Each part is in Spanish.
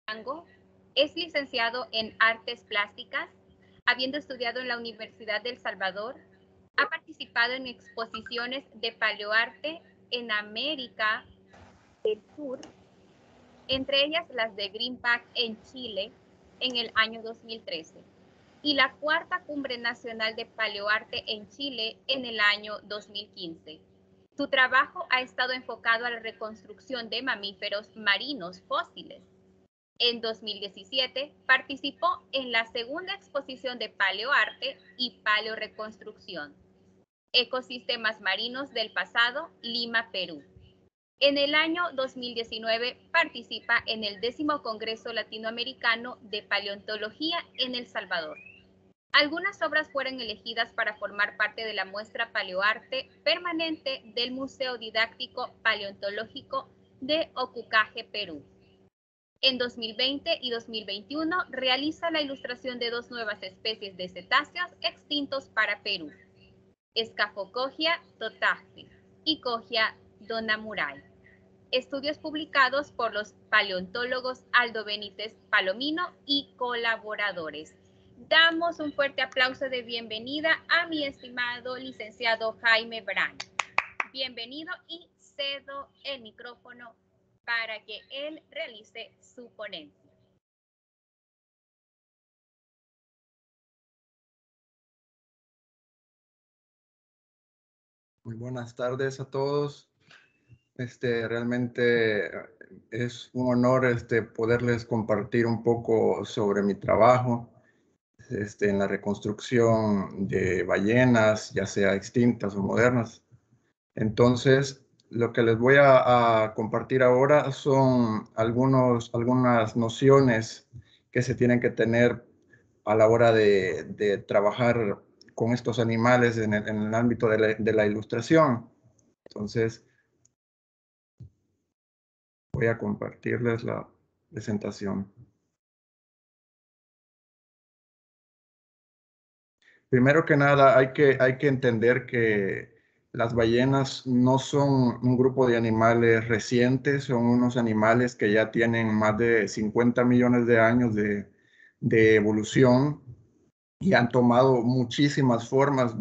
Arango es licenciado en Artes Plásticas, habiendo estudiado en la Universidad de El Salvador. Ha participado en exposiciones de paleoarte en América del Sur, entre ellas las de Green Pack en Chile en el año 2013 y la cuarta Cumbre Nacional de Paleoarte en Chile en el año 2015. Su trabajo ha estado enfocado a la reconstrucción de mamíferos marinos fósiles. En 2017 participó en la segunda exposición de paleoarte y paleoreconstrucción, Ecosistemas marinos del pasado, Lima, Perú. En el año 2019 participa en el 10º Congreso Latinoamericano de Paleontología en El Salvador. Algunas obras fueron elegidas para formar parte de la muestra Paleoarte permanente del Museo Didáctico Paleontológico de Ocucaje, Perú. En 2020 y 2021 realiza la ilustración de 2 nuevas especies de cetáceos extintos para Perú, Scaphocoggia totactis y Coggia donamurai. Estudios publicados por los paleontólogos Aldo Benítez Palomino y colaboradores. Damos un fuerte aplauso de bienvenida a mi estimado licenciado Jaime Brandt. Bienvenido y cedo el micrófono para que él realice su ponencia. Muy buenas tardes a todos. Realmente es un honor poderles compartir un poco sobre mi trabajo en la reconstrucción de ballenas, ya sea extintas o modernas. Entonces, lo que les voy a compartir ahora son algunas nociones que se tienen que tener a la hora de trabajar con estos animales en el ámbito de la ilustración. Entonces, voy a compartirles la presentación. Primero que nada, hay que entender que las ballenas no son un grupo de animales recientes, son unos animales que ya tienen más de 50 millones de años de evolución y han tomado muchísimas formas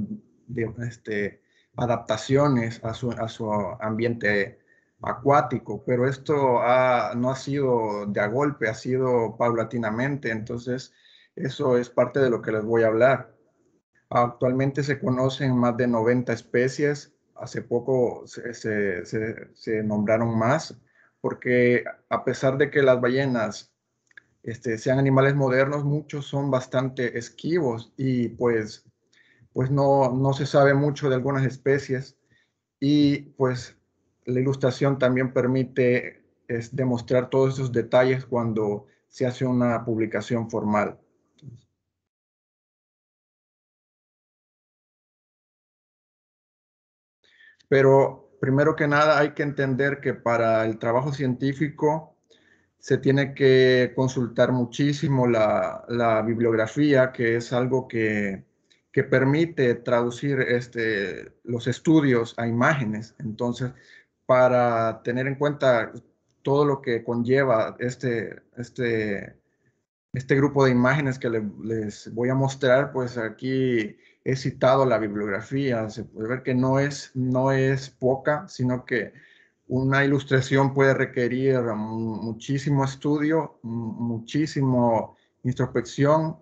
de adaptaciones a su ambiente acuático, pero esto no ha sido de a golpe, ha sido paulatinamente, entonces eso es parte de lo que les voy a hablar. Actualmente se conocen más de 90 especies, hace poco se nombraron más, porque a pesar de que las ballenas sean animales modernos, muchos son bastante esquivos y pues no se sabe mucho de algunas especies y pues la ilustración también permite demostrar todos esos detalles cuando se hace una publicación formal. Pero primero que nada hay que entender que para el trabajo científico se tiene que consultar muchísimo la bibliografía, que es algo que permite traducir los estudios a imágenes. Entonces, para tener en cuenta todo lo que conlleva este grupo de imágenes que les voy a mostrar, pues aquí he citado la bibliografía. Se puede ver que no es poca, sino que una ilustración puede requerir muchísimo estudio, muchísimo introspección.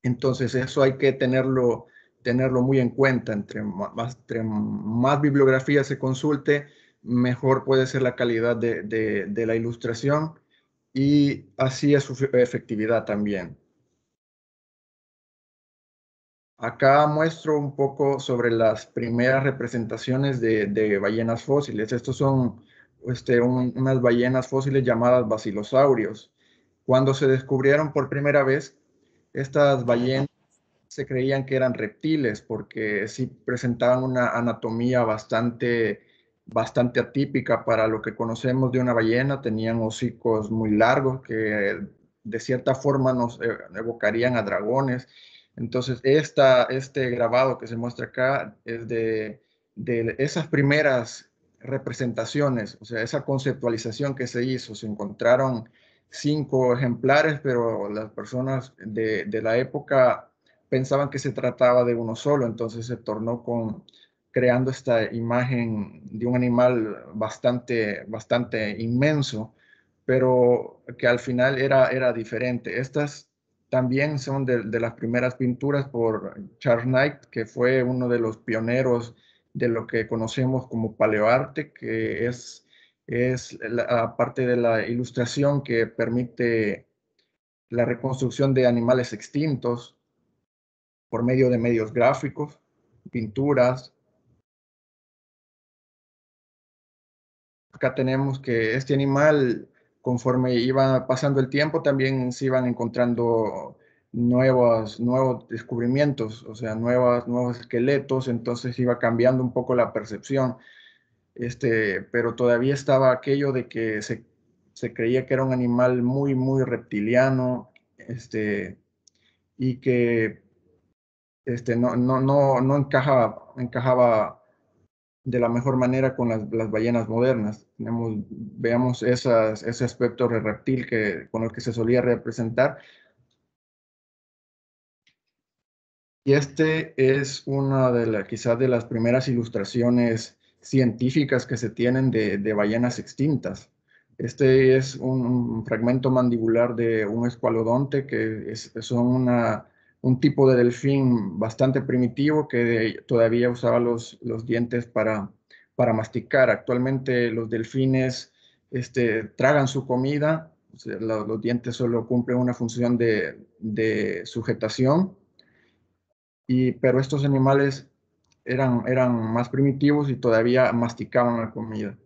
Entonces eso hay que tenerlo muy en cuenta. Entre más bibliografía se consulte, mejor puede ser la calidad de la ilustración y así es su efectividad también. Acá muestro un poco sobre las primeras representaciones de ballenas fósiles. Estos son unas ballenas fósiles llamadas basilosaurios. Cuando se descubrieron por primera vez, estas ballenas se creían que eran reptiles porque sí presentaban una anatomía bastante atípica para lo que conocemos de una ballena. Tenían hocicos muy largos que de cierta forma nos evocarían a dragones. Entonces, este grabado que se muestra acá es de esas primeras representaciones, o sea, esa conceptualización que se hizo. Se encontraron 5 ejemplares, pero las personas de la época pensaban que se trataba de uno solo, entonces se tornó creando esta imagen de un animal bastante inmenso, pero que al final era diferente. Estas también son de las primeras pinturas por Charles Knight, que fue uno de los pioneros de lo que conocemos como paleoarte, que es la parte de la ilustración que permite la reconstrucción de animales extintos por medio de medios gráficos, pinturas. Acá tenemos que este animal, conforme iba pasando el tiempo, también se iban encontrando nuevos descubrimientos, o sea, nuevos esqueletos, entonces iba cambiando un poco la percepción. Pero todavía estaba aquello de que se creía que era un animal muy reptiliano, y que no encajaba de la mejor manera con las ballenas modernas. Veamos ese aspecto de reptil con el que se solía representar. Y es una quizás de las primeras ilustraciones científicas que se tienen de ballenas extintas. Este es un fragmento mandibular de un escualodonte, que son un tipo de delfín bastante primitivo que todavía usaba los dientes para masticar. Actualmente los delfines tragan su comida, o sea, los dientes solo cumplen una función de sujetación, pero estos animales eran más primitivos y todavía masticaban la comida.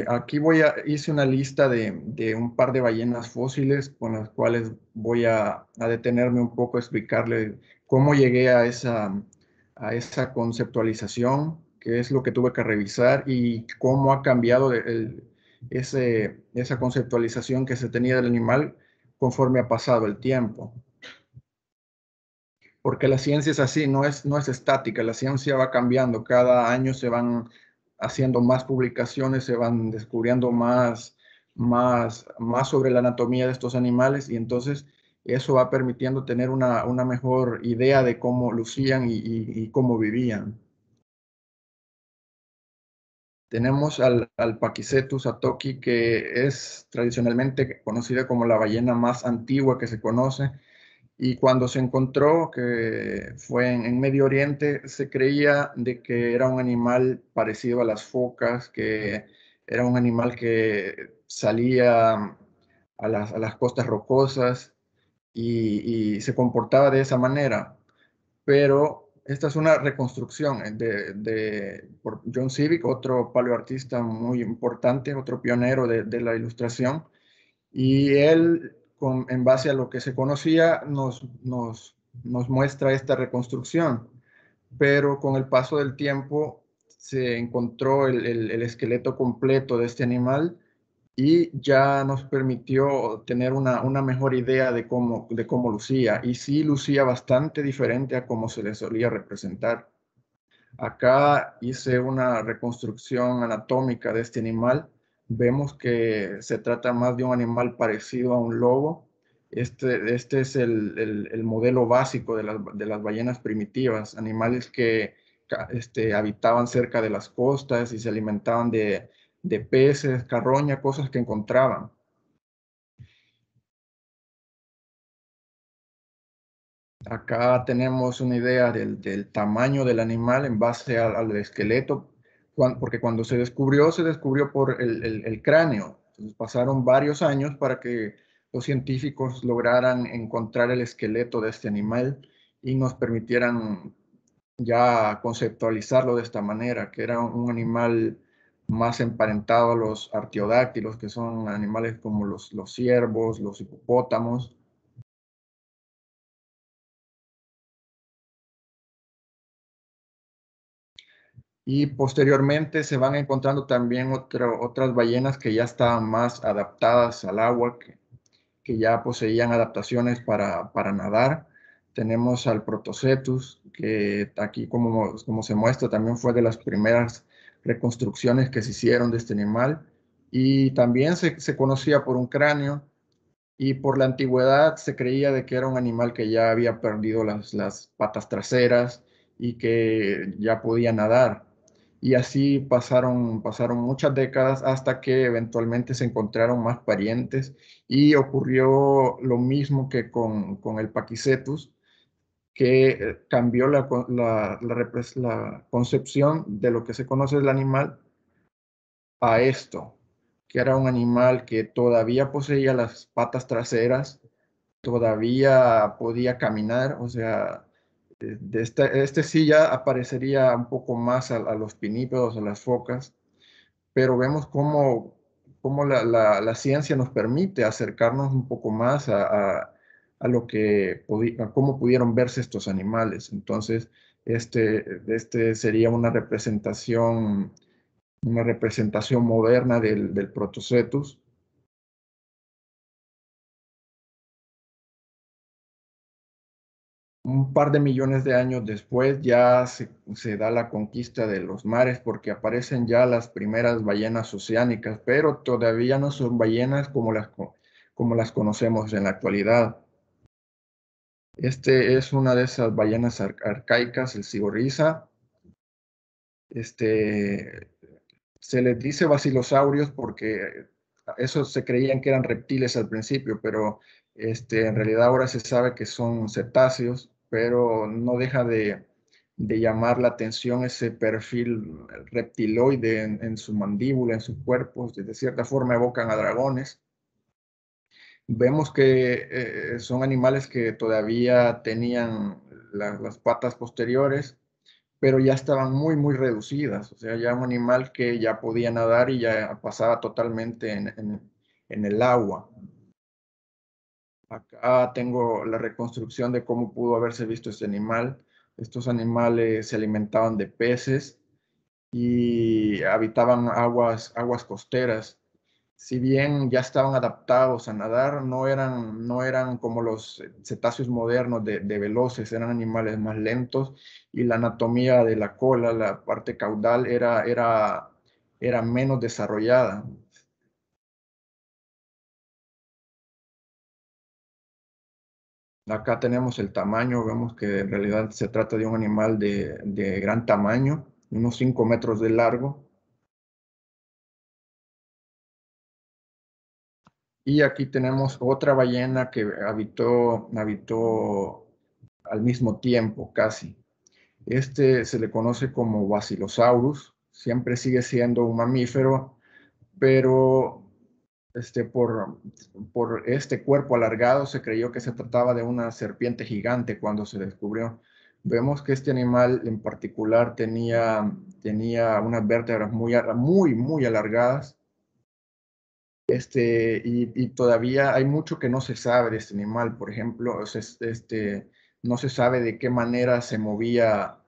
Aquí hice una lista de un par de ballenas fósiles con las cuales voy a detenerme un poco a explicarle cómo llegué a esa conceptualización, qué es lo que tuve que revisar y cómo ha cambiado esa conceptualización que se tenía del animal conforme ha pasado el tiempo. Porque la ciencia es así, no es estática, la ciencia va cambiando, cada año se van haciendo más publicaciones, se van descubriendo más sobre la anatomía de estos animales, y entonces eso va permitiendo tener una mejor idea de cómo lucían y cómo vivían. Tenemos al Pakicetus atoki, que es tradicionalmente conocida como la ballena más antigua que se conoce. Y cuando se encontró, que fue en Medio Oriente, se creía de que era un animal parecido a las focas, que era un animal que salía a las costas rocosas y se comportaba de esa manera. Pero esta es una reconstrucción por John Civic, otro paleoartista muy importante, otro pionero de la ilustración. Y él, en base a lo que se conocía, nos muestra esta reconstrucción. Pero con el paso del tiempo se encontró el esqueleto completo de este animal y ya nos permitió tener una mejor idea de cómo lucía. Y sí lucía bastante diferente a cómo se le solía representar. Acá hice una reconstrucción anatómica de este animal. Vemos que se trata más de un animal parecido a un lobo. Este es el modelo básico de las ballenas primitivas, animales que habitaban cerca de las costas y se alimentaban de peces, carroña, cosas que encontraban. Acá tenemos una idea del tamaño del animal en base al esqueleto, porque cuando se descubrió por el cráneo. Entonces pasaron varios años para que los científicos lograran encontrar el esqueleto de este animal y nos permitieran ya conceptualizarlo de esta manera, que era un animal más emparentado a los artiodáctilos, que son animales como los ciervos, los hipopótamos. Y posteriormente se van encontrando también otras ballenas que ya estaban más adaptadas al agua, que ya poseían adaptaciones para nadar. Tenemos al Protocetus, que aquí como se muestra también fue de las primeras reconstrucciones que se hicieron de este animal. Y también se conocía por un cráneo, y por la antigüedad se creía de que era un animal que ya había perdido las patas traseras y que ya podía nadar. Y así pasaron muchas décadas hasta que eventualmente se encontraron más parientes y ocurrió lo mismo que con el Paquicetus, que cambió la concepción de lo que se conoce del animal a esto, que era un animal que todavía poseía las patas traseras, todavía podía caminar, o sea, este sí ya aparecería un poco más a los pinípedos, a las focas, pero vemos cómo la ciencia nos permite acercarnos un poco más a lo que a cómo pudieron verse estos animales. Entonces, este sería una representación moderna del Protocetus. Un par de millones de años después ya se da la conquista de los mares porque aparecen ya las primeras ballenas oceánicas, pero todavía no son ballenas como las conocemos en la actualidad. Este es una de esas ballenas arcaicas, el Sigorrisa. Este, Se les dice basilosaurios porque esos se creían que eran reptiles al principio, pero en realidad ahora se sabe que son cetáceos, pero no deja de llamar la atención ese perfil reptiloide en su mandíbula, en sus cuerpos, de cierta forma evocan a dragones. Vemos que son animales que todavía tenían las patas posteriores, pero ya estaban muy, muy reducidas. O sea, ya un animal que ya podía nadar y ya pasaba totalmente en el agua. Acá tengo la reconstrucción de cómo pudo haberse visto este animal. Estos animales se alimentaban de peces y habitaban aguas costeras. Si bien ya estaban adaptados a nadar, no eran como los cetáceos modernos de veloces, eran animales más lentos y la anatomía de la cola, la parte caudal, era menos desarrollada. Acá tenemos el tamaño, vemos que en realidad se trata de un animal de gran tamaño, unos 5 metros de largo. Y aquí tenemos otra ballena que habitó al mismo tiempo, casi. Este se le conoce como Basilosaurus, siempre sigue siendo un mamífero, pero por este cuerpo alargado se creyó que se trataba de una serpiente gigante cuando se descubrió. Vemos que este animal en particular tenía unas vértebras muy, muy alargadas, y todavía hay mucho que no se sabe de este animal. Por ejemplo, o sea, no se sabe de qué manera se movía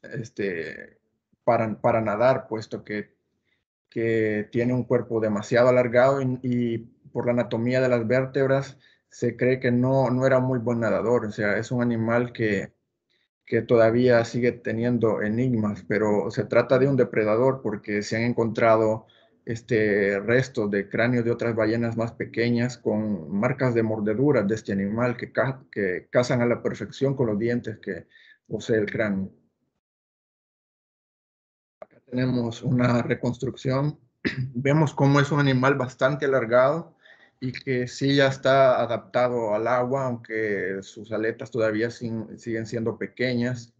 este, para nadar, puesto que tiene un cuerpo demasiado alargado y por la anatomía de las vértebras se cree que no era muy buen nadador. O sea, es un animal que todavía sigue teniendo enigmas, pero se trata de un depredador porque se han encontrado restos de cráneos de otras ballenas más pequeñas con marcas de mordeduras de este animal que cazan a la perfección con los dientes que posee el cráneo. Tenemos una reconstrucción. Vemos cómo es un animal bastante alargado y que sí ya está adaptado al agua, aunque sus aletas todavía siguen siendo pequeñas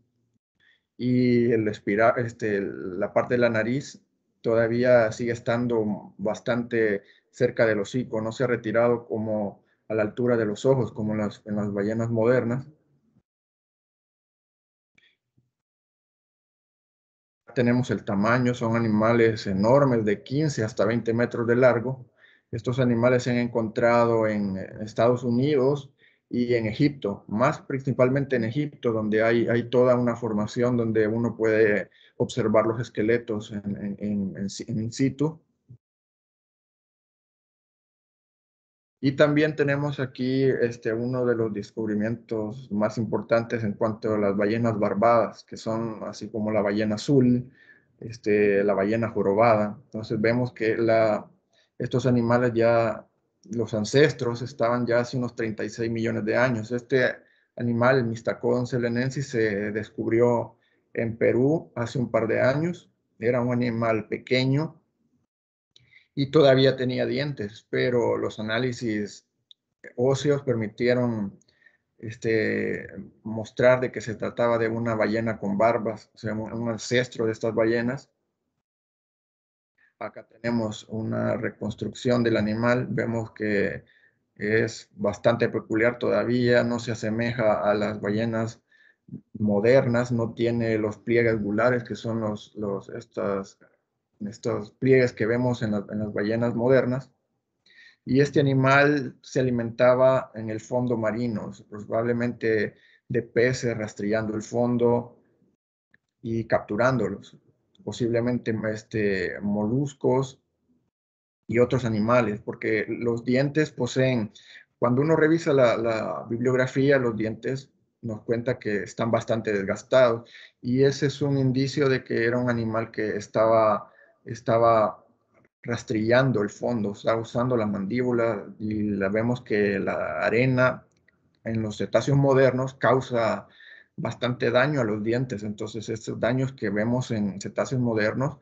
y la parte de la nariz todavía sigue estando bastante cerca del hocico, no se ha retirado como a la altura de los ojos, como en las ballenas modernas. Tenemos el tamaño, son animales enormes de 15 hasta 20 metros de largo. Estos animales se han encontrado en Estados Unidos y en Egipto, más principalmente en Egipto, donde hay toda una formación donde uno puede observar los esqueletos in situ. Y también tenemos aquí uno de los descubrimientos más importantes en cuanto a las ballenas barbadas, que son así como la ballena azul, la ballena jorobada. Entonces vemos que estos animales ya, los ancestros estaban ya hace unos 36 millones de años. Este animal, el Mystacodon zelenensis, se descubrió en Perú hace un par de años. Era un animal pequeño y todavía tenía dientes, pero los análisis óseos permitieron mostrar de que se trataba de una ballena con barbas, o sea, un ancestro de estas ballenas. Acá tenemos una reconstrucción del animal, vemos que es bastante peculiar todavía, no se asemeja a las ballenas modernas, no tiene los pliegues gulares que son estos pliegues que vemos en las ballenas modernas. Y este animal se alimentaba en el fondo marino, probablemente de peces, rastrillando el fondo y capturándolos, posiblemente moluscos y otros animales, porque los dientes poseen, cuando uno revisa la bibliografía, los dientes nos cuenta que están bastante desgastados y ese es un indicio de que era un animal que estaba rastrillando el fondo, estaba usando la mandíbula y la vemos que la arena en los cetáceos modernos causa bastante daño a los dientes. Entonces, estos daños que vemos en cetáceos modernos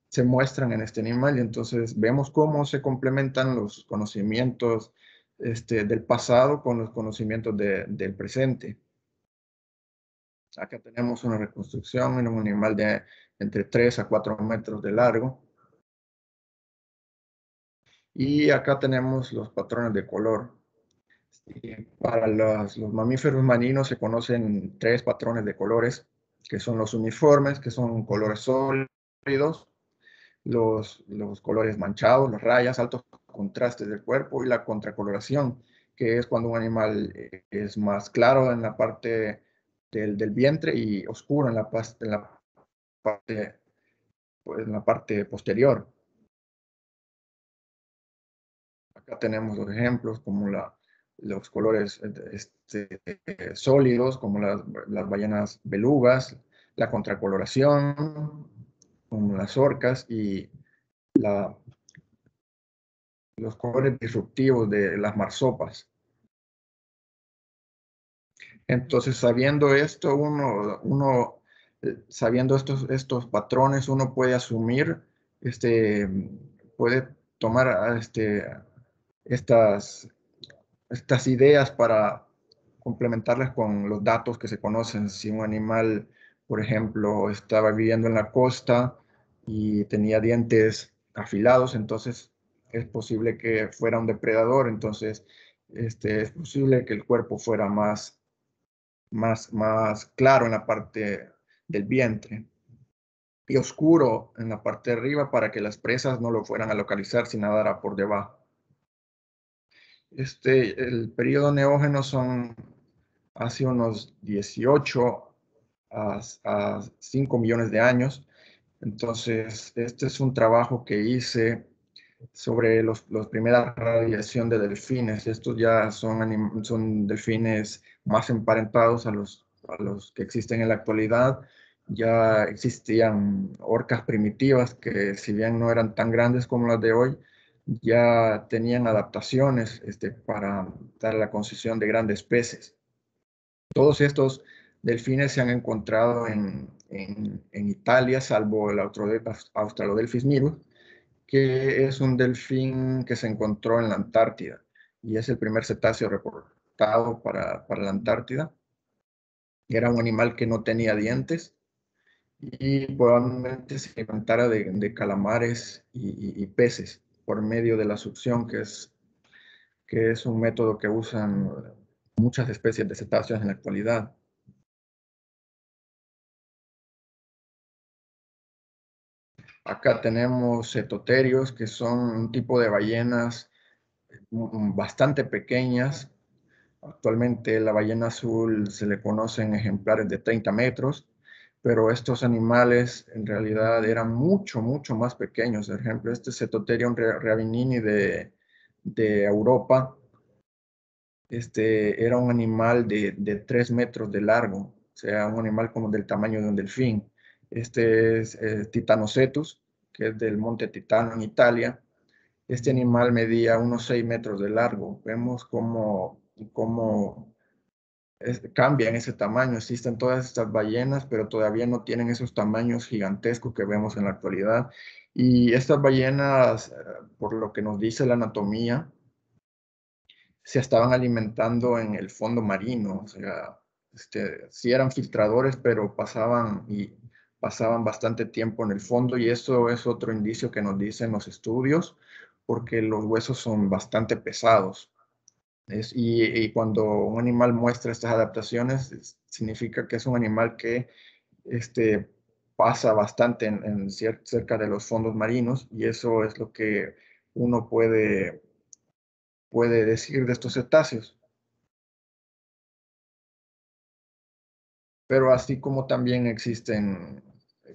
se muestran en este animal y entonces vemos cómo se complementan los conocimientos del pasado con los conocimientos del presente. Acá tenemos una reconstrucción en un animal de entre 3 a 4 metros de largo. Y acá tenemos los patrones de color. Para los mamíferos marinos se conocen 3 patrones de colores, que son los uniformes, que son colores sólidos, los colores manchados, las rayas, altos contrastes del cuerpo y la contracoloración, que es cuando un animal es más claro en la parte del vientre y oscuro en la parte posterior. Acá tenemos los ejemplos como los colores sólidos, como las ballenas belugas, la contracoloración, como las orcas, y los colores disruptivos de las marsopas. Entonces, sabiendo esto, sabiendo estos patrones, uno puede asumir, puede tomar estas ideas para complementarlas con los datos que se conocen. Si un animal, por ejemplo, estaba viviendo en la costa y tenía dientes afilados, entonces es posible que fuera un depredador, entonces es posible que el cuerpo fuera más claro en la parte del vientre y oscuro en la parte de arriba para que las presas no lo fueran a localizar si nadara por debajo. El periodo neógeno son hace unos 18 a 5 millones de años. Entonces, este es un trabajo que hice sobre los primera radiación de delfines. Estos ya son delfines más emparentados a los que existen en la actualidad. Ya existían orcas primitivas que, si bien no eran tan grandes como las de hoy, ya tenían adaptaciones para dar la concesión de grandes peces. Todos estos delfines se han encontrado en Italia, salvo el Australodelphis mirus, que es un delfín que se encontró en la Antártida y es el primer cetáceo reportado para la Antártida. Era un animal que no tenía dientes y probablemente se alimentara de calamares y peces por medio de la succión, que es un método que usan muchas especies de cetáceos en la actualidad. Acá tenemos cetoterios, que son un tipo de ballenas bastante pequeñas. Actualmente la ballena azul se le conocen ejemplares de 30 metros, pero estos animales en realidad eran mucho más pequeños. Por ejemplo, este Cetotherium reavinini de Europa, era un animal de 3 metros de largo, o sea, un animal como del tamaño de un delfín. Este es Titanocetus, que es del monte Titano en Italia. Este animal medía unos 6 metros de largo. Vemos cómo cambian ese tamaño. Existen todas estas ballenas, pero todavía no tienen esos tamaños gigantescos que vemos en la actualidad. Y estas ballenas, por lo que nos dice la anatomía, se estaban alimentando en el fondo marino. O sea, sí eran filtradores, pero pasaban bastante tiempo en el fondo, y eso es otro indicio que nos dicen los estudios, porque los huesos son bastante pesados. Y cuando un animal muestra estas adaptaciones, significa que es un animal que este, pasa bastante cerca de los fondos marinos, y eso es lo que uno puede decir de estos cetáceos. Pero así como también existen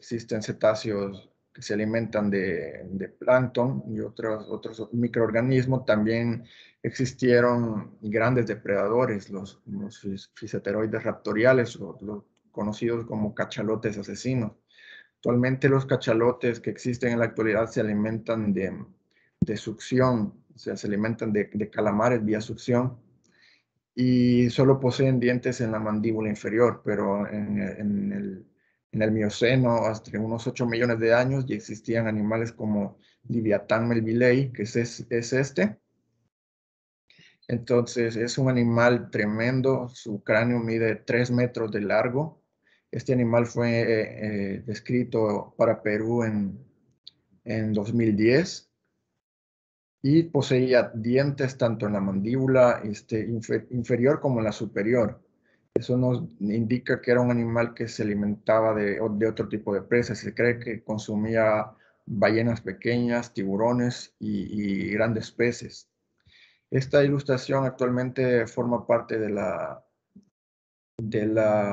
cetáceos que se alimentan de plancton y otros microorganismos, también existieron grandes depredadores, los fiseteroides raptoriales, los conocidos como cachalotes asesinos. Actualmente los cachalotes que existen en la actualidad se alimentan de succión, o sea, se alimentan de calamares vía succión, y solo poseen dientes en la mandíbula inferior, pero en el Mioceno, hasta unos 8 millones de años, ya existían animales como Liviatán melvillei, que es este. Entonces, es un animal tremendo, su cráneo mide 3 metros de largo. Este animal fue descrito para Perú en 2010, y poseía dientes tanto en la mandíbula inferior como en la superior. Eso nos indica que era un animal que se alimentaba de otro tipo de presas. Se cree que consumía ballenas pequeñas, tiburones y grandes peces. Esta ilustración actualmente forma parte de la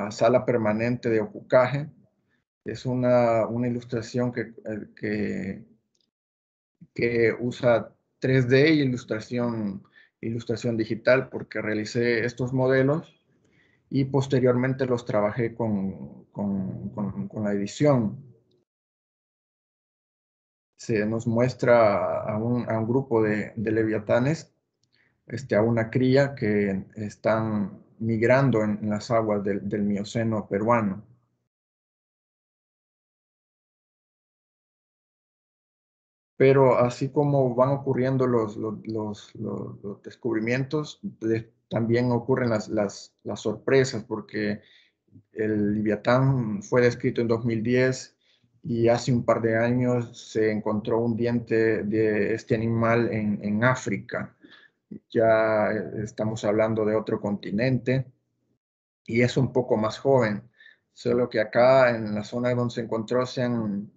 sala permanente de Ocucaje. Es una ilustración que usa 3D y ilustración digital, porque realicé estos modelos y posteriormente los trabajé con la edición. Se nos muestra a un grupo de leviatanes, a una cría que están migrando en las aguas del Mioceno peruano. Pero así como van ocurriendo los descubrimientos, también ocurren las sorpresas, porque el Leviatán fue descrito en 2010, y hace un par de años se encontró un diente de este animal en África. Ya estamos hablando de otro continente, y es un poco más joven, solo que acá en la zona donde se encontró se han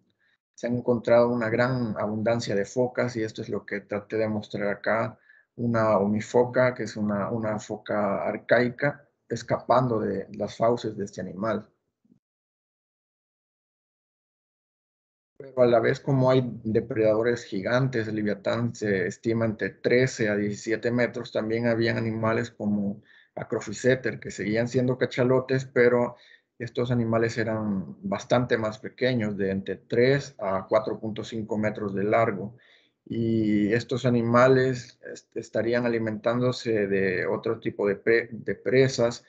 encontrado una gran abundancia de focas, y esto es lo que traté de mostrar acá: una omifoca, que es una foca arcaica, escapando de las fauces de este animal. Pero a la vez, como hay depredadores gigantes, el Leviatán se estima entre 13 a 17 metros, también habían animales como Acrophyseter, que seguían siendo cachalotes, pero estos animales eran bastante más pequeños, de entre 3 a 4,5 metros de largo. Y estos animales estarían alimentándose de otro tipo de presas.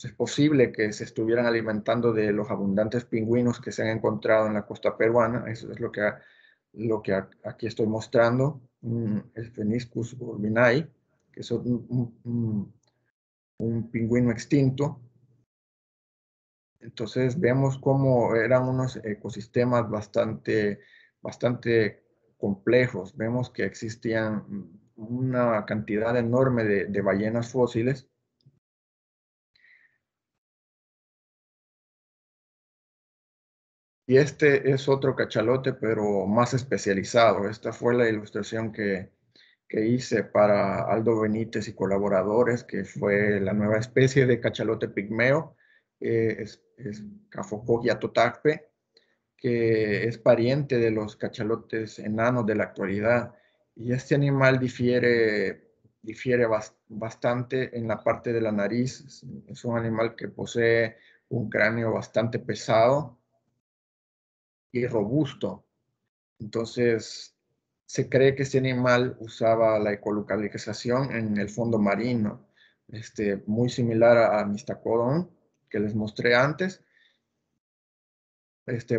Es posible que se estuvieran alimentando de los abundantes pingüinos que se han encontrado en la costa peruana. Eso es lo que aquí estoy mostrando, el Pheniscus urbinae, que es un pingüino extinto. Entonces vemos cómo eran unos ecosistemas bastante complejos. Vemos que existían una cantidad enorme de ballenas fósiles. Y este es otro cachalote, pero más especializado. Esta fue la ilustración que hice para Aldo Benítez y colaboradores, que fue la nueva especie de cachalote pigmeo, es Cafocogia totacpe, que es pariente de los cachalotes enanos de la actualidad. Y este animal difiere bastante en la parte de la nariz. Es un animal que posee un cráneo bastante pesado, y robusto. Entonces, se cree que este animal usaba la ecolocalización en el fondo marino, muy similar a Mistacodon, que les mostré antes,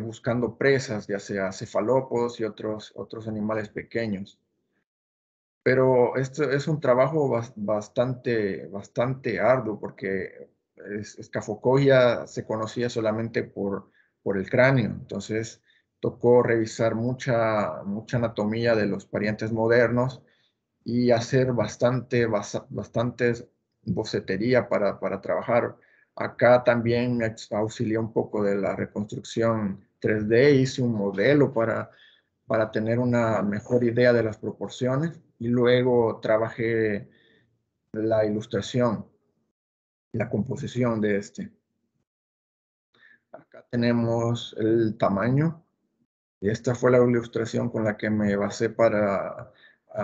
buscando presas, ya sea cefalópodos y otros animales pequeños. Pero esto es un trabajo bastante arduo porque Escafocogia se conocía solamente por el cráneo. Entonces tocó revisar mucha anatomía de los parientes modernos y hacer bastantes bocetería para trabajar. Acá también me auxilié un poco de la reconstrucción 3D, hice un modelo para tener una mejor idea de las proporciones y luego trabajé la ilustración, la composición de este. Acá tenemos el tamaño. Esta fue la ilustración con la que me basé para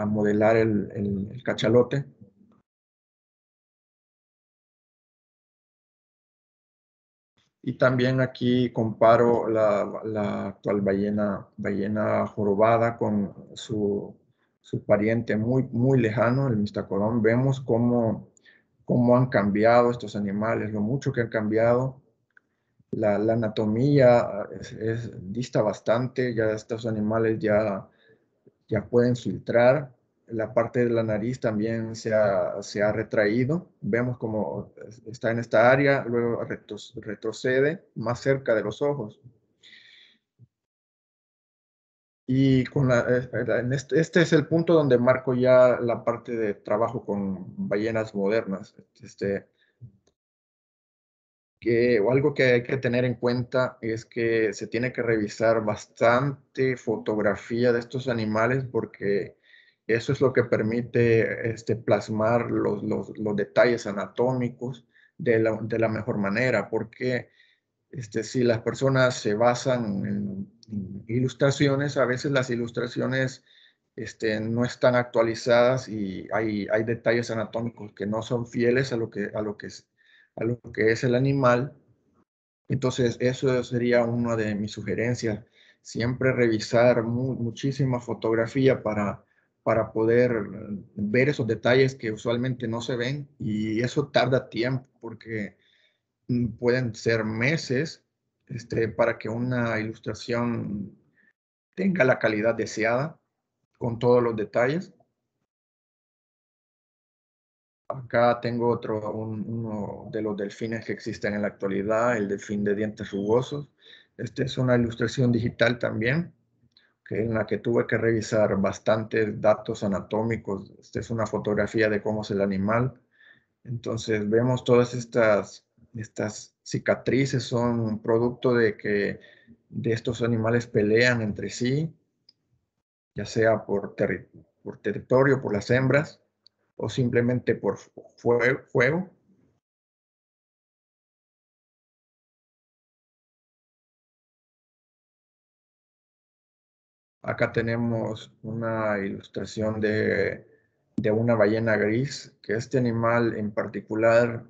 modelar el cachalote. Y también aquí comparo la actual ballena jorobada con su pariente muy lejano, el mistacodón. Vemos cómo han cambiado estos animales, lo mucho que han cambiado. La anatomía dista bastante, ya estos animales ya pueden filtrar. La parte de la nariz también se ha retraído. Vemos cómo está en esta área, luego retrocede más cerca de los ojos. Y este es el punto donde marco ya la parte de trabajo con ballenas modernas. O algo que hay que tener en cuenta es que se tiene que revisar bastante fotografía de estos animales porque eso es lo que permite plasmar los detalles anatómicos de la mejor manera, porque si las personas se basan en ilustraciones, a veces las ilustraciones no están actualizadas y hay detalles anatómicos que no son fieles a lo que es el animal. Entonces, eso sería una de mis sugerencias. Siempre revisar muchísima fotografía para poder ver esos detalles que usualmente no se ven y eso tarda tiempo porque pueden ser meses para que una ilustración tenga la calidad deseada con todos los detalles. Acá tengo uno de los delfines que existen en la actualidad, el delfín de dientes rugosos. Esta es una ilustración digital también, en la que tuve que revisar bastantes datos anatómicos. Esta es una fotografía de cómo es el animal. Entonces vemos todas estas cicatrices, son producto de que de estos animales pelean entre sí, ya sea por territorio, por las hembras, o simplemente por fuego. Acá tenemos una ilustración de una ballena gris, que este animal en particular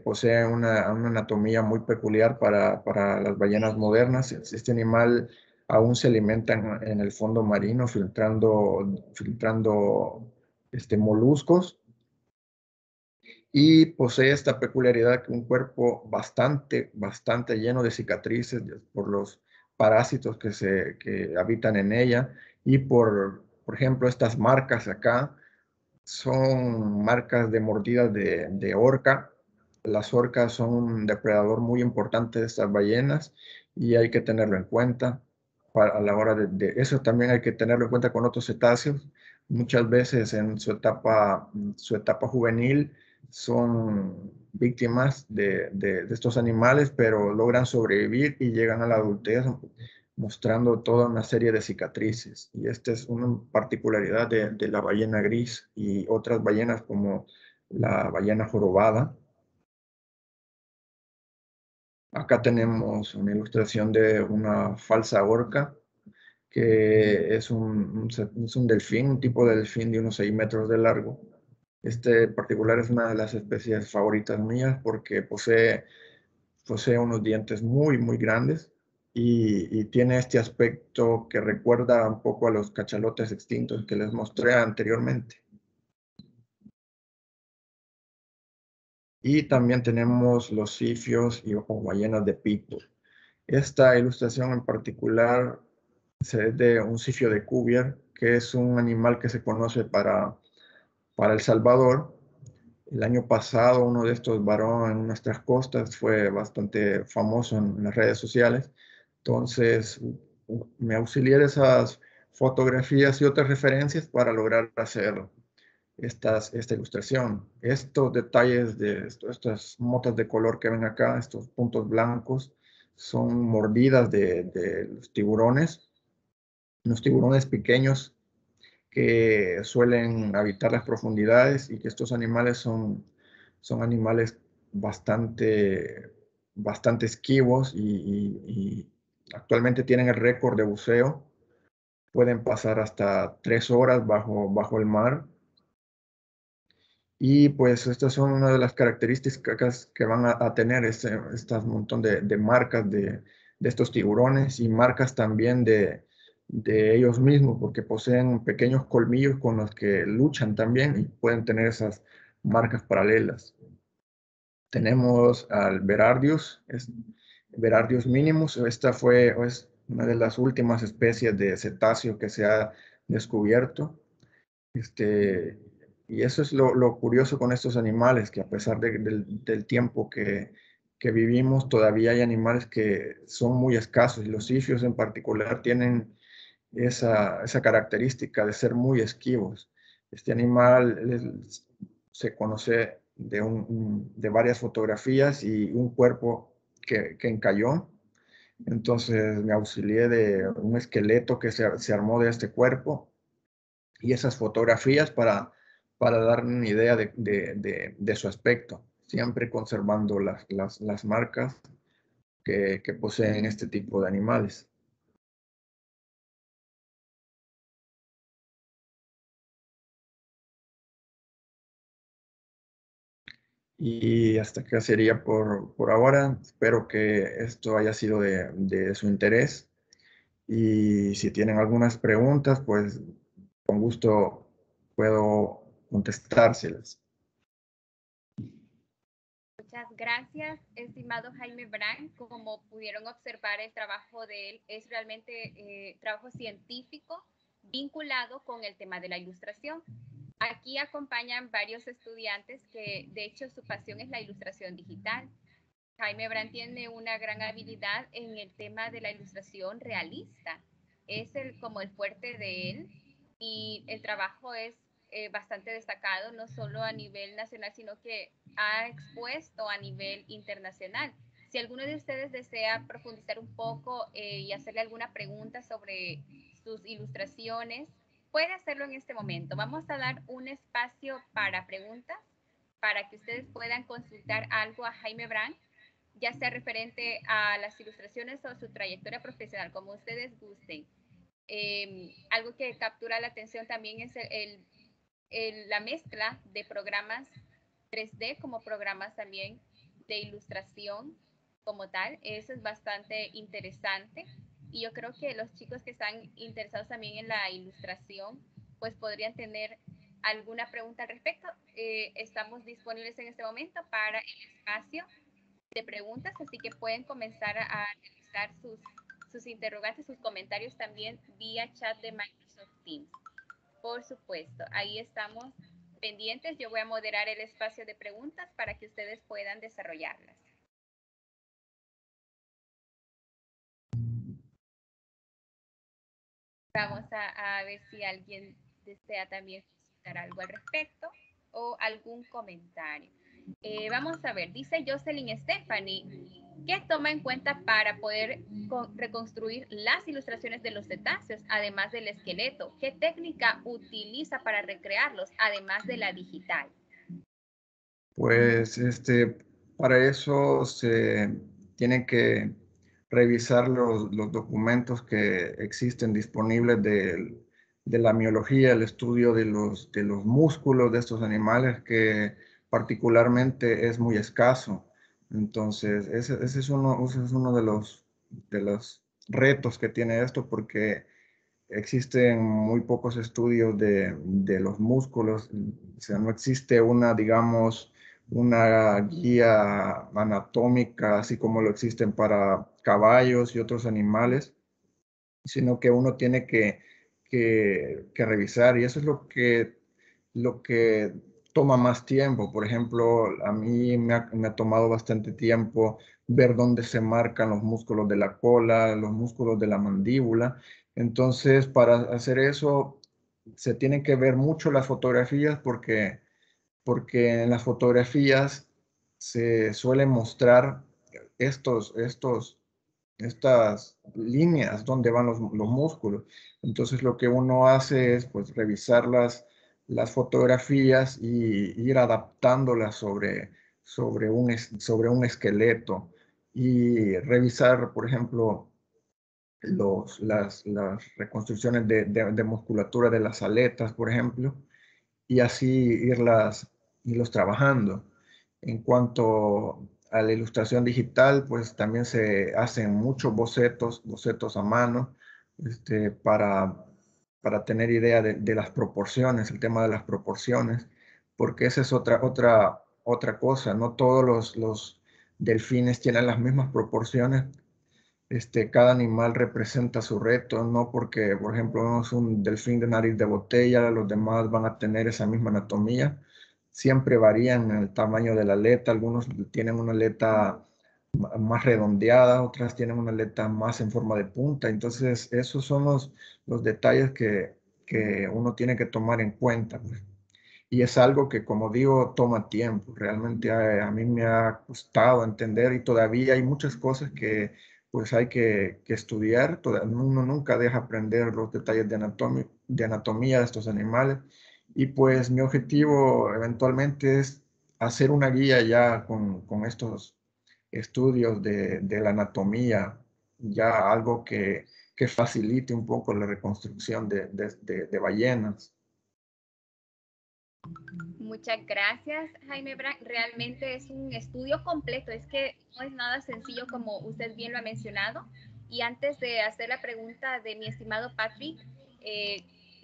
posee una anatomía muy peculiar para las ballenas modernas. Este animal aún se alimenta en el fondo marino filtrando moluscos y posee esta peculiaridad que un cuerpo bastante lleno de cicatrices por los parásitos que habitan en ella y por ejemplo, estas marcas acá son marcas de mordidas de orca. Las orcas son un depredador muy importante de estas ballenas y hay que tenerlo en cuenta a la hora de eso. También hay que tenerlo en cuenta con otros cetáceos. Muchas veces en su etapa juvenil son víctimas de estos animales, pero logran sobrevivir y llegan a la adultez mostrando toda una serie de cicatrices. Y esta es una particularidad de la ballena gris y otras ballenas como la ballena jorobada. Acá tenemos una ilustración de una falsa orca, que es un delfín, un tipo de delfín de unos 6 metros de largo. Este en particular es una de las especies favoritas mías porque posee unos dientes muy grandes y tiene este aspecto que recuerda un poco a los cachalotes extintos que les mostré anteriormente. Y también tenemos los sifios o ballenas de pito. Esta ilustración en particular es de un sifio de Cuvier, que es un animal que se conoce para El Salvador. El año pasado uno de estos varón en nuestras costas fue bastante famoso en las redes sociales. Entonces me auxilié de esas fotografías y otras referencias para lograr hacer esta ilustración. Estos detalles de estas motas de color que ven acá, estos puntos blancos, son mordidas de los tiburones pequeños que suelen habitar las profundidades y que estos animales son animales bastante esquivos y actualmente tienen el récord de buceo. Pueden pasar hasta 3 horas bajo el mar. Y pues estas son una de las características que van a tener estas montón de marcas de estos tiburones y marcas también de ellos mismos, porque poseen pequeños colmillos con los que luchan también y pueden tener esas marcas paralelas. Tenemos al Berardius minimus. Esta es una de las últimas especies de cetáceo que se ha descubierto. Y eso es lo curioso con estos animales, que a pesar del tiempo que vivimos, todavía hay animales que son muy escasos, y los sifios en particular tienen esa característica de ser muy esquivos. Este animal se conoce de varias fotografías y un cuerpo que encalló. Entonces me auxilié de un esqueleto que se armó de este cuerpo y esas fotografías para dar una idea de su aspecto, siempre conservando las marcas que poseen este tipo de animales. Y hasta acá sería por ahora. Espero que esto haya sido de su interés. Y si tienen algunas preguntas, pues con gusto puedo contestárselas. Muchas gracias, estimado Jaime Brandt. Como pudieron observar, el trabajo de él es realmente trabajo científico vinculado con el tema de la ilustración. Aquí acompañan varios estudiantes que, de hecho, su pasión es la ilustración digital. Jaime Brandt tiene una gran habilidad en el tema de la ilustración realista. Es como el fuerte de él y el trabajo es bastante destacado, no solo a nivel nacional, sino que ha expuesto a nivel internacional. Si alguno de ustedes desea profundizar un poco y hacerle alguna pregunta sobre sus ilustraciones, puede hacerlo en este momento. Vamos a dar un espacio para preguntas para que ustedes puedan consultar algo a Jaime Brandt, ya sea referente a las ilustraciones o a su trayectoria profesional, como ustedes gusten. Algo que captura la atención también es la mezcla de programas 3D como programas también de ilustración como tal. Eso es bastante interesante y yo creo que los chicos que están interesados también en la ilustración pues podrían tener alguna pregunta al respecto. Estamos disponibles en este momento para el espacio de preguntas, así que pueden comenzar a realizar sus interrogantes, sus comentarios también vía chat de Microsoft Teams. Por supuesto, ahí estamos pendientes. Yo voy a moderar el espacio de preguntas para que ustedes puedan desarrollarlas. Vamos a ver si alguien desea también consultar algo al respecto o algún comentario. Vamos a ver, dice Jocelyn Stephanie, ¿qué toma en cuenta para poder reconstruir las ilustraciones de los cetáceos, además del esqueleto? ¿Qué técnica utiliza para recrearlos, además de la digital? Pues para eso se tiene que revisar los documentos que existen disponibles de la miología, el estudio de los músculos de estos animales, que particularmente es muy escaso. Entonces, ese es uno de los retos que tiene esto porque existen muy pocos estudios de los músculos, o sea, no existe una, digamos, una guía anatómica, así como lo existen para caballos y otros animales, sino que uno tiene que revisar y eso es lo que toma más tiempo. Por ejemplo, a mí me ha tomado bastante tiempo ver dónde se marcan los músculos de la cola, los músculos de la mandíbula. Entonces, para hacer eso, se tienen que ver mucho las fotografías porque en las fotografías se suelen mostrar estos estas líneas donde van los músculos. Entonces lo que uno hace es pues revisar las fotografías y ir adaptándolas sobre un esqueleto y revisar, por ejemplo, las reconstrucciones de musculatura de las aletas, por ejemplo, y así irlos trabajando. En cuanto a la ilustración digital, pues también se hacen muchos bocetos a mano, para tener idea de las proporciones, el tema de las proporciones, porque esa es otra cosa, no todos los delfines tienen las mismas proporciones. Cada animal representa su reto, no porque, por ejemplo, uno es un delfín de nariz de botella, los demás van a tener esa misma anatomía. Siempre varían en el tamaño de la aleta, algunos tienen una aleta más redondeada, otras tienen una aleta más en forma de punta. Entonces, esos son los detalles que uno tiene que tomar en cuenta, pues. Y es algo que, como digo, toma tiempo. Realmente a mí me ha costado entender y todavía hay muchas cosas que pues hay que estudiar. Uno nunca deja aprender los detalles de anatomía de estos animales. Y pues mi objetivo eventualmente es hacer una guía ya con estos estudios de la anatomía, ya algo que facilite un poco la reconstrucción de ballenas. Muchas gracias, Jaime Brandt. Realmente es un estudio completo, es que no es nada sencillo como usted bien lo ha mencionado. Y antes de hacer la pregunta de mi estimado Patrick,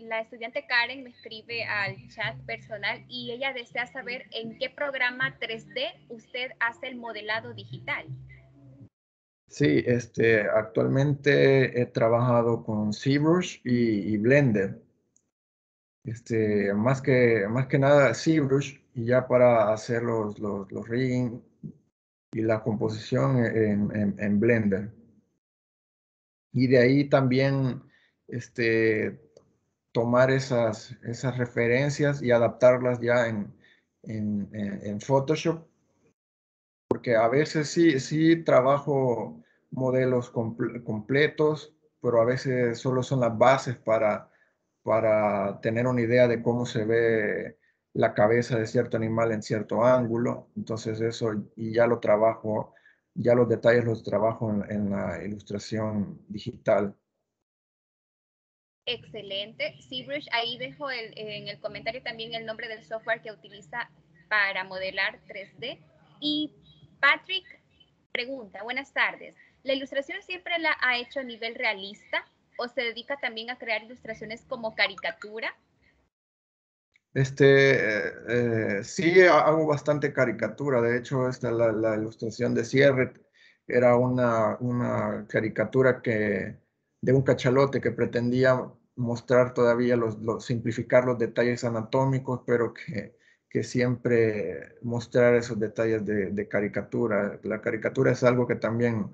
la estudiante Karen me escribe al chat personal y ella desea saber en qué programa 3D usted hace el modelado digital. Sí, actualmente he trabajado con ZBrush y Blender. Más que nada ZBrush y ya para hacer los rigging y la composición en Blender. Y de ahí también tomar esas referencias y adaptarlas ya en Photoshop, porque a veces sí trabajo modelos completos, pero a veces solo son las bases para tener una idea de cómo se ve la cabeza de cierto animal en cierto ángulo. Entonces eso, y ya lo trabajo, ya los detalles los trabajo en la ilustración digital. Excelente. ZBrush, ahí dejo en el comentario también el nombre del software que utiliza para modelar 3D. Y Patrick pregunta, buenas tardes. ¿La ilustración siempre la ha hecho a nivel realista o se dedica también a crear ilustraciones como caricatura? Sí, hago bastante caricatura. De hecho, la ilustración de cierre era una caricatura de un cachalote que pretendía mostrar todavía simplificar los detalles anatómicos, pero que siempre mostrar esos detalles de caricatura. La caricatura es algo que también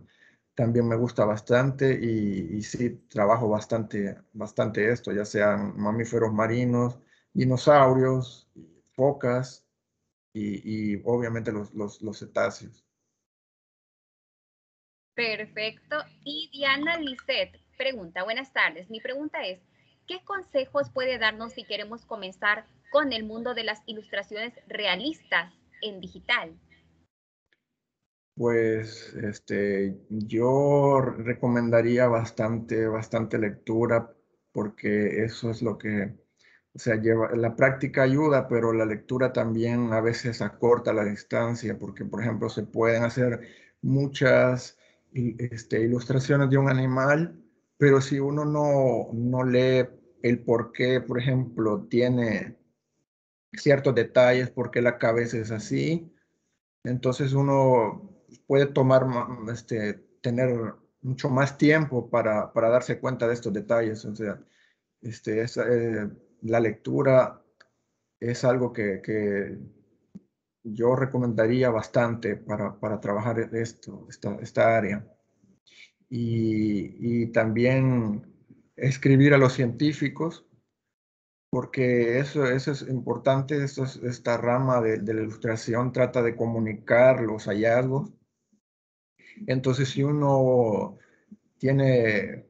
me gusta bastante y sí trabajo bastante esto, ya sean mamíferos marinos, dinosaurios, focas y obviamente los cetáceos. Perfecto. Y Diana Lisset pregunta, buenas tardes. Mi pregunta es, ¿qué consejos puede darnos si queremos comenzar con el mundo de las ilustraciones realistas en digital? Pues yo recomendaría bastante lectura porque eso es lo que, o sea, la práctica ayuda, pero la lectura también a veces acorta la distancia porque, por ejemplo, se pueden hacer muchas ilustraciones de un animal, pero si uno no lee el por qué, por ejemplo, tiene ciertos detalles, por qué la cabeza es así, entonces uno puede tener mucho más tiempo para darse cuenta de estos detalles. O sea, la lectura es algo que yo recomendaría bastante para trabajar esta área. Y también escribir a los científicos, porque eso es importante. Esta rama de la ilustración trata de comunicar los hallazgos. Entonces, si uno tiene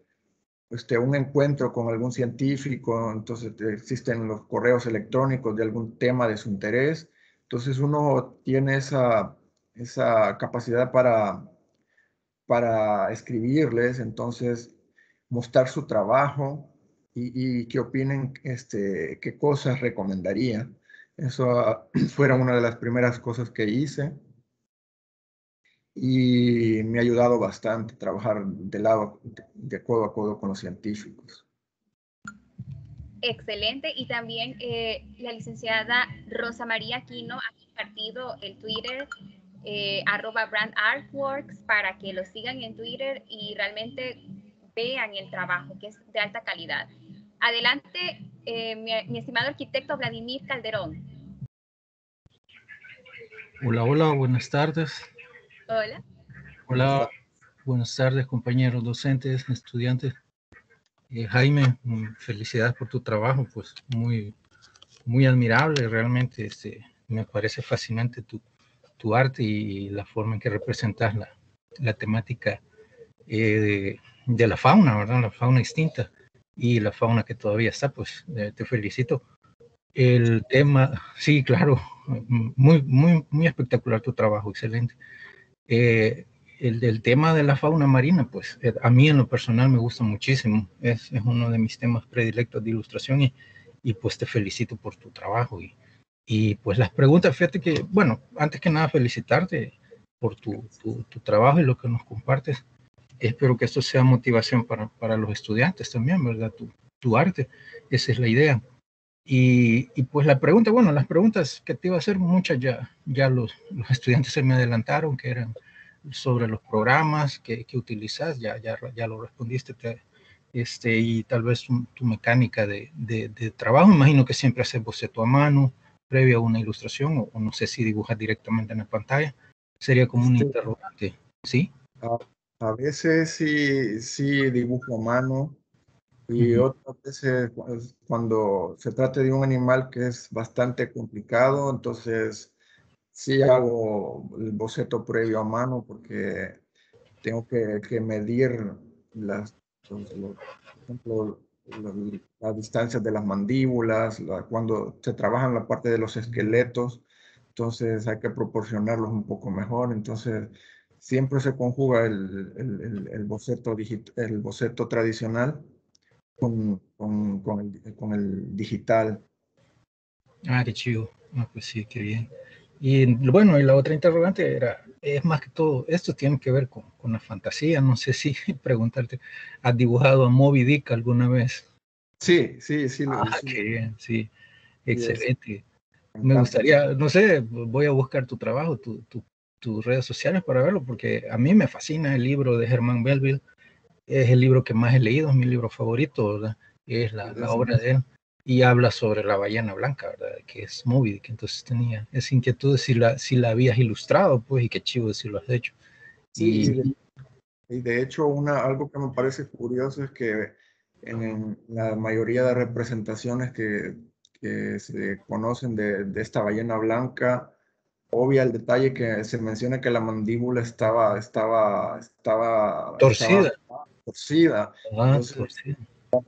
un encuentro con algún científico, entonces existen los correos electrónicos de algún tema de su interés, entonces uno tiene esa capacidad para escribirles, entonces mostrar su trabajo y qué opinen, qué cosas recomendaría. Eso fuera una de las primeras cosas que hice y me ha ayudado bastante trabajar de codo a codo con los científicos. Excelente. Y también la licenciada Rosa María Aquino ha compartido el Twitter @brandartworks para que lo sigan en Twitter y realmente vean el trabajo, que es de alta calidad. Adelante, mi estimado arquitecto Vladimir Calderón. Hola, hola, buenas tardes. Hola. Hola, buenas tardes, compañeros docentes, estudiantes. Jaime, felicidades por tu trabajo, pues muy, muy admirable, realmente me parece fascinante tu arte y la forma en que representas la temática de la fauna, ¿verdad? La fauna extinta y la fauna que todavía está, pues te felicito. El tema, sí, claro, muy, muy, muy espectacular tu trabajo, excelente. El tema de la fauna marina, pues a mí en lo personal me gusta muchísimo, es uno de mis temas predilectos de ilustración y pues te felicito por tu trabajo y pues las preguntas, fíjate que, bueno, antes que nada felicitarte por tu trabajo y lo que nos compartes. Espero que esto sea motivación para los estudiantes también, ¿verdad? Tu arte, esa es la idea. Y pues la pregunta, bueno, las preguntas que te iba a hacer, muchas ya los estudiantes se me adelantaron, que eran sobre los programas que utilizas, ya lo respondiste, y tal vez tu mecánica de trabajo. Imagino que siempre haces boceto a mano, previo a una ilustración, o no sé si dibujas directamente en la pantalla. Sería como un interrogante, ¿sí? A veces sí dibujo a mano y otras veces cuando se trata de un animal que es bastante complicado, entonces sí hago el boceto previo a mano porque tengo que medir por ejemplo, las distancias de las mandíbulas, cuando se trabaja en la parte de los esqueletos, entonces hay que proporcionarlos un poco mejor. Entonces, siempre se conjuga el boceto tradicional con el digital. Ah, qué chido. Ah, pues sí, qué bien. Y bueno, y la otra interrogante era, es más que todo, esto tiene que ver con la fantasía. No sé si preguntarte, ¿has dibujado a Moby Dick alguna vez? Sí. Ah, Sí, qué bien, sí, sí, excelente. me Me encanta. gustaría, no sé, voy a buscar tu trabajo, tus redes sociales para verlo, porque a mí me fascina el libro de Herman Melville. Es el libro que más he leído, es mi libro favorito, ¿verdad? Es la obra de él. Y habla sobre la ballena blanca, ¿verdad? Que es Moby Dick. Entonces tenía esa inquietud de si la habías ilustrado, pues, y qué chivo si lo has hecho. Sí, Y y de hecho, algo que me parece curioso es que en la mayoría de representaciones que se conocen de esta ballena blanca, obvia el detalle que se menciona que la mandíbula estaba torcida. torcida. Ah, Entonces, torcida.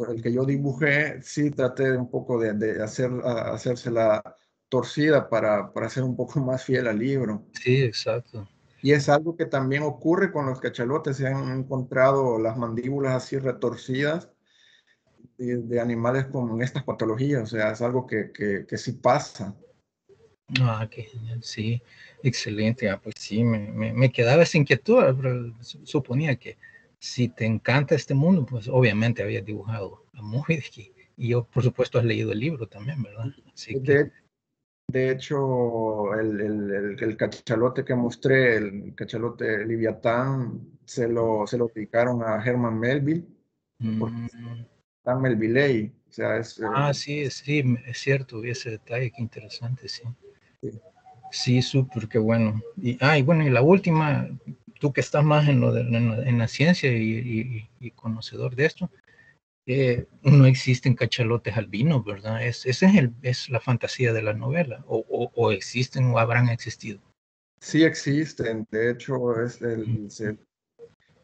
el que yo dibujé, sí traté un poco de hacérsela torcida para hacer un poco más fiel al libro. Sí, exacto. Y es algo que también ocurre con los cachalotes. Se han encontrado las mandíbulas así retorcidas de animales con estas patologías. O sea, es algo que sí pasa. Ah, qué genial, sí, excelente. Ah, pues sí, me quedaba esa inquietud, pero suponía que si te encanta este mundo, pues obviamente habías dibujado a Moby Dick y yo, por supuesto, has leído el libro también, ¿verdad? Así que, De, de hecho, el cachalote que mostré, el cachalote Leviatán, se lo dedicaron a Herman Melville, porque mm, está Melvilley, o sea, sí, sí, es cierto, vi ese detalle, qué interesante, sí. sí. Sí, súper, qué bueno. Y bueno, y la última, tú que estás más en, en la ciencia y conocedor de esto, no existen cachalotes albinos, ¿verdad? Ese es la fantasía de la novela, o existen o habrán existido. Sí existen, de hecho,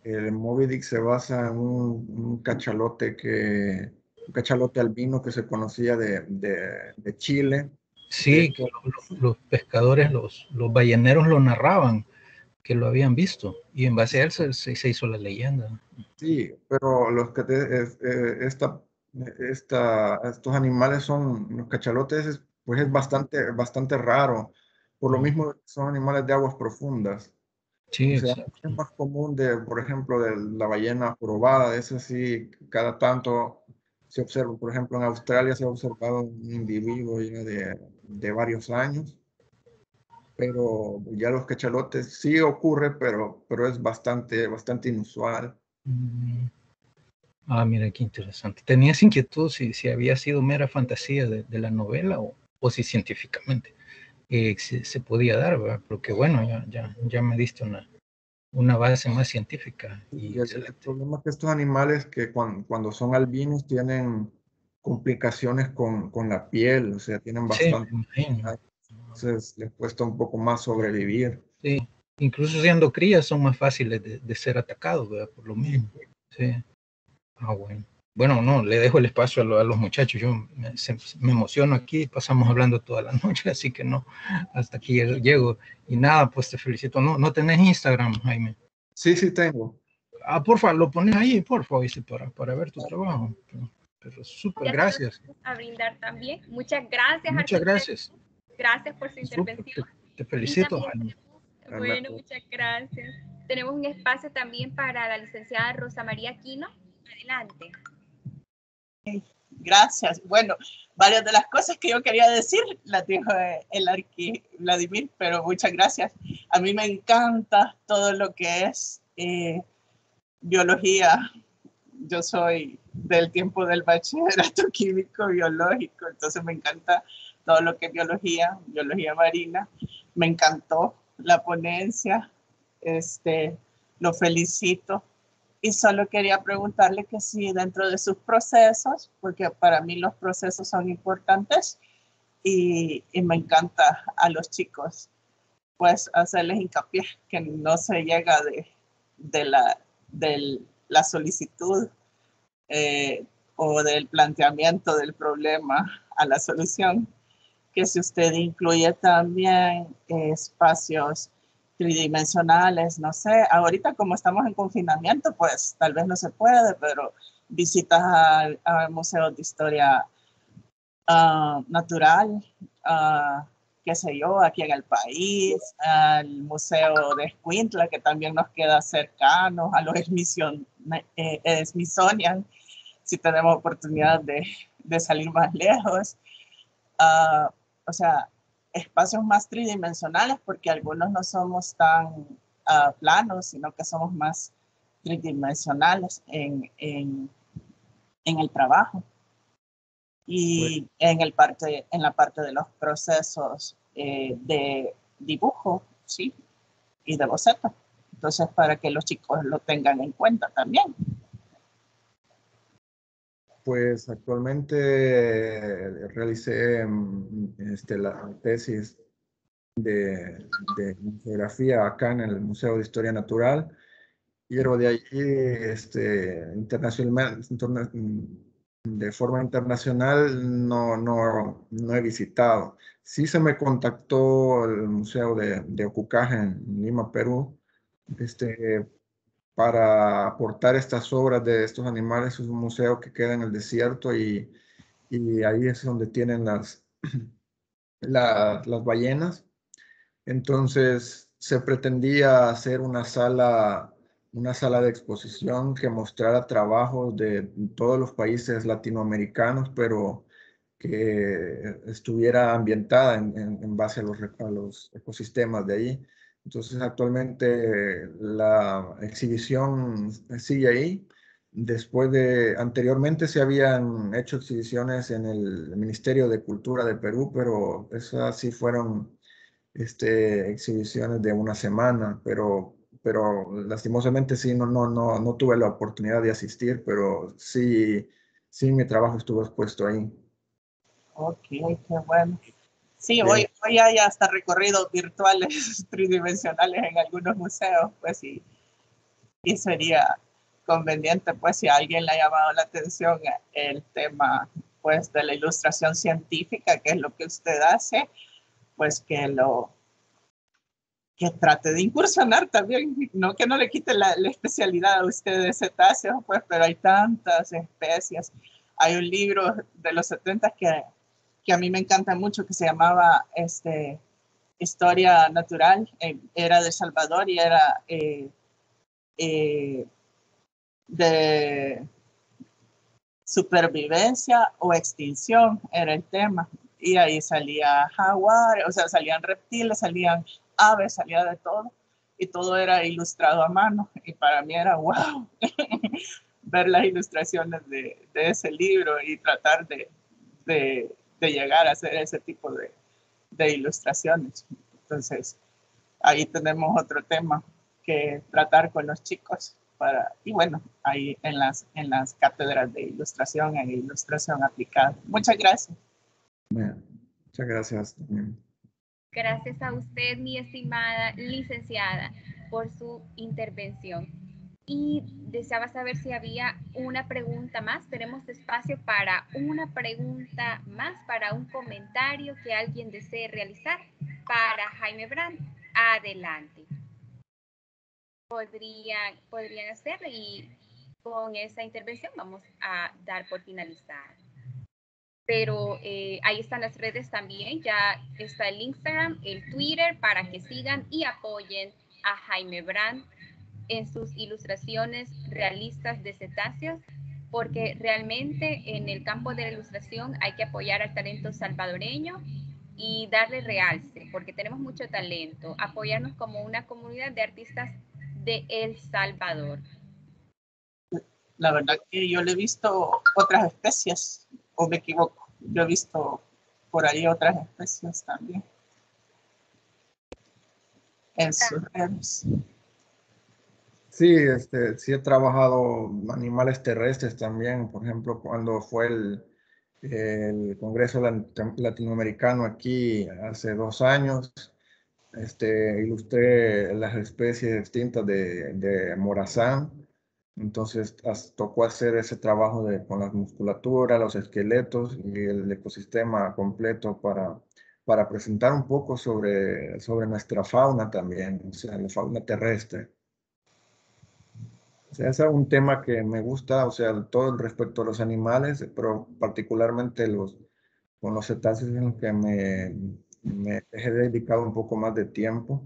el Moby Dick se basa en un cachalote albino que se conocía de Chile. De Sí, que hecho, los pescadores, los balleneros lo narraban, que lo habían visto, y en base a él se hizo la leyenda. sí, pero estos animales los cachalotes, pues es bastante raro. Por lo Mm. mismo, son animales de aguas profundas. Sí, O sea, exacto. es más común por ejemplo, de la ballena jorobada, esa sí, cada tanto se observa. Por ejemplo, en Australia se ha observado un individuo ya de varios años, pero ya los cachalotes sí ocurre, pero es bastante inusual. Mm. Ah, mira, qué interesante. ¿Tenías inquietud si había sido mera fantasía de la novela o si científicamente se podía dar, ¿verdad? Porque bueno, ya me diste una base más científica y Y el excelente. problema es que estos animales que cuando son albinos tienen complicaciones con la piel, o sea, tienen Sí, bastante, me imagino. entonces les cuesta un poco más sobrevivir. Sí, incluso siendo crías son más fáciles de ser atacados, ¿verdad? Por lo mismo. Sí. Ah, bueno. Bueno, no, le dejo el espacio a los muchachos. Yo me emociono aquí, pasamos hablando toda la noche, así que no, hasta aquí llego. Y nada, pues te felicito. No tenés Instagram, Jaime. Sí, sí tengo. Ah, porfa, lo pones ahí, porfa, ¿viste? Para ver tu trabajo. Pero súper, Ya se los gracias. vamos a brindar también. Muchas gracias, Muchas arquitecto. gracias. Gracias por su Súper, intervención. te Y felicito, también Jaime. tenemos, bueno, muchas gracias. Tenemos un espacio también para la licenciada Rosa María Aquino. Adelante. Gracias. Bueno, varias de las cosas que yo quería decir las dijo el arqui Vladimir, pero muchas gracias. A mí me encanta todo lo que es biología. Yo soy del tiempo del bachillerato químico biológico, entonces me encanta todo lo que es biología marina. Me encantó la ponencia, lo felicito. Y solo quería preguntarle que si dentro de sus procesos, porque para mí los procesos son importantes y me encanta a los chicos, pues hacerles hincapié que no se llega de la solicitud o del planteamiento del problema a la solución, que si usted incluye también espacios tridimensionales, no sé, ahorita como estamos en confinamiento, pues tal vez no se puede, pero visitas al Museo de Historia Natural, qué sé yo, aquí en el país, al Museo de Escuintla, que también nos queda cercano, a los Smithsonian, si tenemos oportunidad de salir más lejos. Uh, o sea, espacios más tridimensionales, porque algunos no somos tan planos, sino que somos más tridimensionales en el trabajo Pues, y en la parte de los procesos de dibujo, sí, y de boceto. Entonces, para que los chicos lo tengan en cuenta también. pues actualmente realicé la tesis de museografía acá en el Museo de Historia Natural, pero de allí de forma internacional no he visitado. Sí se me contactó el Museo de Ocucaje en Lima, Perú, este, para aportar estas obras de estos animales. Es un museo que queda en el desierto y ahí es donde tienen las ballenas. Entonces se pretendía hacer una sala de exposición que mostrara trabajos de todos los países latinoamericanos, pero que estuviera ambientada en base a los ecosistemas de ahí. Entonces actualmente la exhibición sigue ahí. Anteriormente se habían hecho exhibiciones en el Ministerio de Cultura de Perú, pero esas sí fueron exhibiciones de una semana, pero lastimosamente sí, no tuve la oportunidad de asistir, pero sí, sí, mi trabajo estuvo expuesto ahí. Ok, qué bueno. Sí, Bien. hoy hay hasta recorridos virtuales tridimensionales en algunos museos, pues, y sería conveniente, pues, si a alguien le ha llamado la atención el tema, pues, de la ilustración científica, que es lo que usted hace, pues, que trate de incursionar también, no que no le quite la especialidad a usted de cetáceos, pues, pero hay tantas especies. Hay un libro de los 70 que a mí me encanta mucho, que se llamaba Historia Natural, era de Salvador y era de supervivencia o extinción, era el tema. Y ahí salía jaguar, o sea, salían reptiles, salían aves, salía de todo. Y todo era ilustrado a mano. Y para mí era wow ver las ilustraciones de ese libro y tratar de llegar a hacer ese tipo de ilustraciones. Entonces, ahí tenemos otro tema que tratar con los chicos y bueno, ahí en las cátedras de ilustración e ilustración aplicada. Muchas gracias. Muchas gracias también. Gracias a usted, mi estimada licenciada, por su intervención. Y deseaba saber si había una pregunta más. Tenemos espacio para una pregunta más, para un comentario que alguien desee realizar para Jaime Brand. Adelante. Podrían hacerlo y con esa intervención vamos a dar por finalizada. Pero ahí están las redes también, ya está el Instagram, el Twitter, para que sigan y apoyen a Jaime Brand en sus ilustraciones realistas de cetáceos, porque realmente en el campo de la ilustración hay que apoyar al talento salvadoreño y darle realce, porque tenemos mucho talento, apoyarnos como una comunidad de artistas de El Salvador. La verdad que yo le he visto otras especies, o me equivoco, yo he visto por ahí otras especies también en sus redes. Sí, sí he trabajado animales terrestres también, por ejemplo, cuando fue el Congreso Latinoamericano aquí hace 2 años, ilustré las especies extintas de morazán. Entonces tocó hacer ese trabajo con la musculatura, los esqueletos y el ecosistema completo para presentar un poco sobre nuestra fauna también, o sea, la fauna terrestre. O sea, ese es un tema que me gusta, o sea, todo el respecto a los animales, pero particularmente con los cetáceos en los que me he dedicado un poco más de tiempo.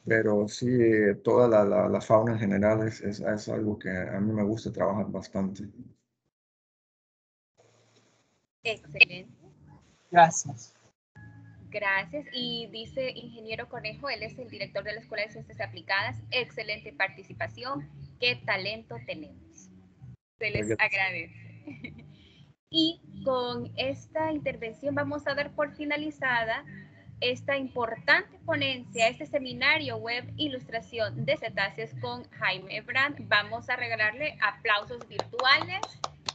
Pero sí, toda la fauna en general es algo que a mí me gusta trabajar bastante. Excelente. Gracias. Gracias. Y dice Ingeniero Conejo, él es el director de la Escuela de Ciencias Aplicadas. Excelente participación. Qué talento tenemos. Se les agradece. Y con esta intervención vamos a dar por finalizada esta importante ponencia, este seminario web Ilustración de Cetáceos con Jaime Brand. Vamos a regalarle aplausos virtuales.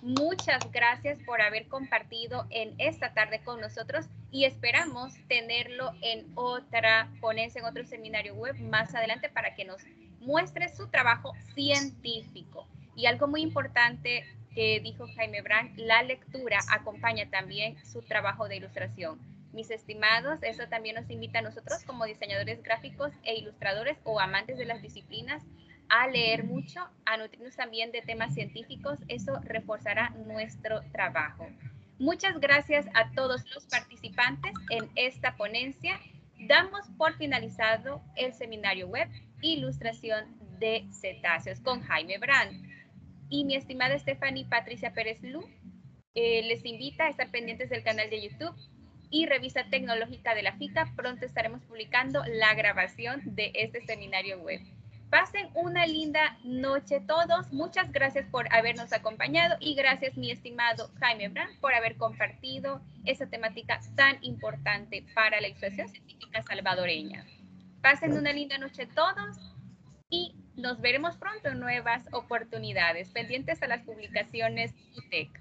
Muchas gracias por haber compartido en esta tarde con nosotros y esperamos tenerlo en otra ponencia, en otro seminario web más adelante para que nos muestre su trabajo científico. Y algo muy importante que dijo Jaime Brand, la lectura acompaña también su trabajo de ilustración. Mis estimados, eso también nos invita a nosotros como diseñadores gráficos e ilustradores o amantes de las disciplinas a leer mucho, a nutrirnos también de temas científicos. Eso reforzará nuestro trabajo. Muchas gracias a todos los participantes en esta ponencia. Damos por finalizado el seminario web Ilustración de cetáceos con Jaime Brand. Y mi estimada Stephanie Patricia Pérez Lu les invita a estar pendientes del canal de YouTube y Revista Tecnológica de la FICA. Pronto estaremos publicando la grabación de este seminario web. Pasen una linda noche todos. Muchas gracias por habernos acompañado y gracias, mi estimado Jaime Brand, por haber compartido esta temática tan importante para la ilustración científica salvadoreña. Pasen una linda noche todos y nos veremos pronto en nuevas oportunidades, pendientes a las publicaciones UTEC.